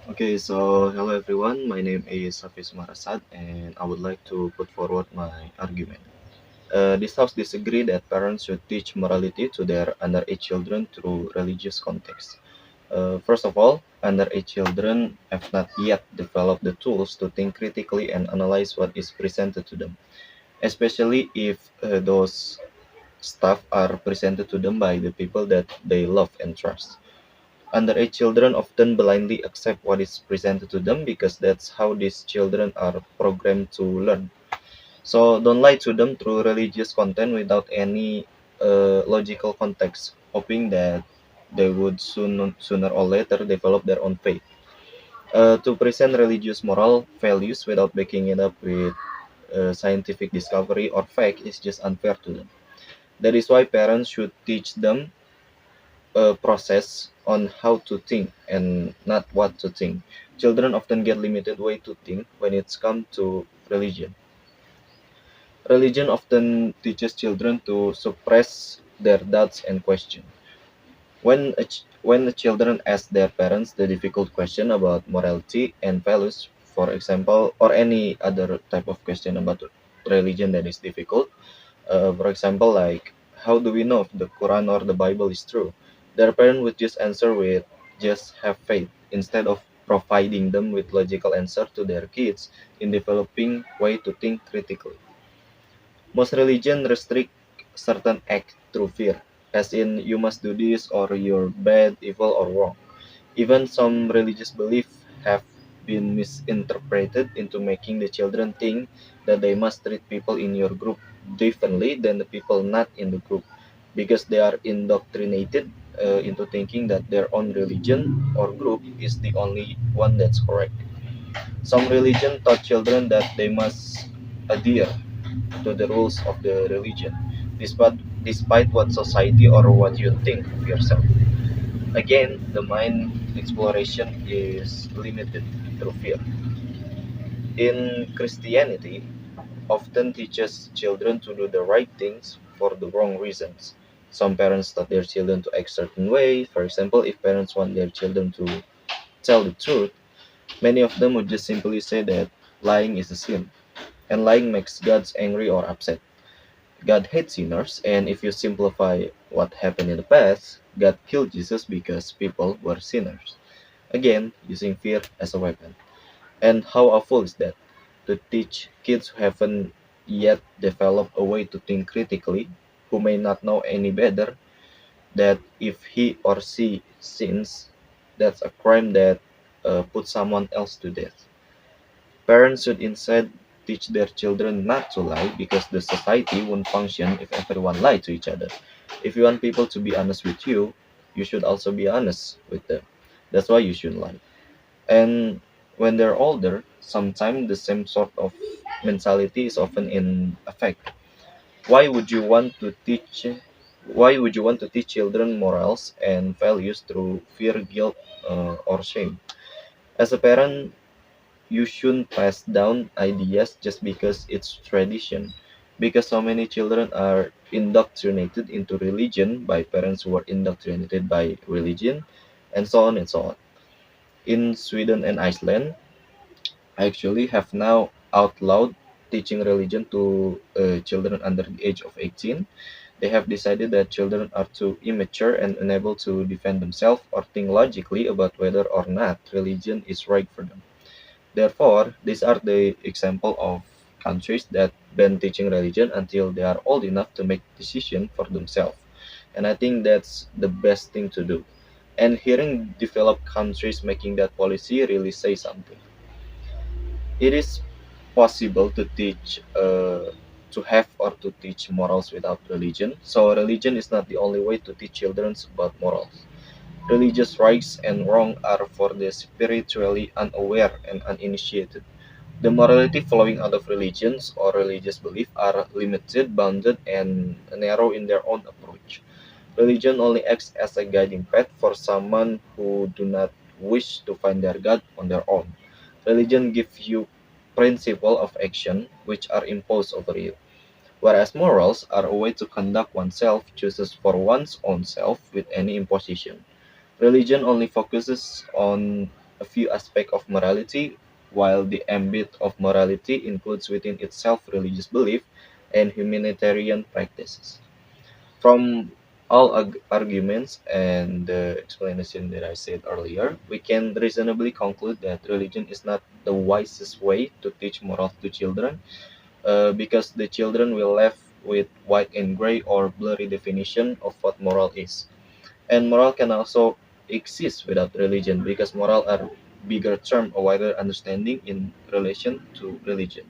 Okay, so hello everyone. My name is Hafiz Marasad, and I would like to put forward my argument. This house disagree that parents should teach morality to their underage children through religious context. First of all, underage children have not yet developed the tools to think critically and analyze what is presented to them, especially if those stuff are presented to them by the people that they love and trust. Underage children often blindly accept what is presented to them because that's how these children are programmed to learn. So don't lie to them through religious content without any logical context, hoping that they would sooner or later develop their own faith. To present religious moral values without backing it up with scientific discovery or fact is just unfair to them. That is why parents should teach them a process on how to think and not what to think. Children often get limited way to think when it's come to religion. Religion often teaches children to suppress their doubts and question. When the children ask their parents the difficult question about morality and values, for example, or any other type of question about religion that is difficult, for example, like how do we know if the Quran or the Bible is true? Their parent would just answer with just have faith instead of providing them with logical answer to their kids in developing way to think critically. Most religion restrict certain act through fear, as in you must do this or you're bad, evil or wrong. Even some religious beliefs have been misinterpreted into making the children think that they must treat people in your group differently than the people not in the group because they are indoctrinated into thinking that their own religion or group is the only one that's correct. Some religion taught children that they must adhere to the rules of the religion, despite what society or what you think of yourself. Again, the mind exploration is limited through fear. In Christianity, often teaches children to do the right things for the wrong reasons. Some parents taught their children to act certain way. For example, if parents want their children to tell the truth, many of them would just simply say that lying is a sin, and lying makes God angry or upset. God hates sinners, and if you simplify what happened in the past, God killed Jesus because people were sinners. Again, using fear as a weapon. And how awful is that? To teach kids who haven't yet developed a way to think critically, who may not know any better, that if he or she sins, that's a crime that puts someone else to death. Parents should instead teach their children not to lie because the society won't function if everyone lied to each other. If you want people to be honest with you, you should also be honest with them. That's why you should lie. And when they're older, sometimes the same sort of mentality is often in effect. Why would you want to teach why would you want to teach children morals and values through fear, guilt, or shame? As a parent, you shouldn't pass down ideas just because it's tradition. Because so many children are indoctrinated into religion by parents who are indoctrinated by religion, and so on and so on. In Sweden and Iceland, actually have now outlawed teaching religion to children under the age of 18. They have decided that children are too immature and unable to defend themselves or think logically about whether or not religion is right for them. Therefore, these are the example of countries that ban teaching religion until they are old enough to make decision for themselves. And I think that's the best thing to do. And hearing developed countries making that policy really say something. It is possible to to have or to teach morals without religion. So religion is not the only way to teach children about morals. Religious rights and wrong are for the spiritually unaware and uninitiated. The morality flowing out of religions or religious belief are limited, bounded, and narrow in their own approach. Religion only acts as a guiding path for someone who do not wish to find their God on their own. Religion gives you principle of action which are imposed over you, whereas morals are a way to conduct oneself, chooses for one's own self with any imposition. Religion only focuses on a few aspects of morality, while the ambit of morality includes within itself religious belief and humanitarian practices. From all arguments and the explanation that I said earlier, we can reasonably conclude that religion is not the wisest way to teach morals to children, because the children will left with white and gray or blurry definition of what moral is. And moral can also exist without religion because moral are bigger term, a wider understanding in relation to religion.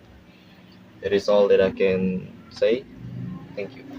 That is all that I can say. Thank you.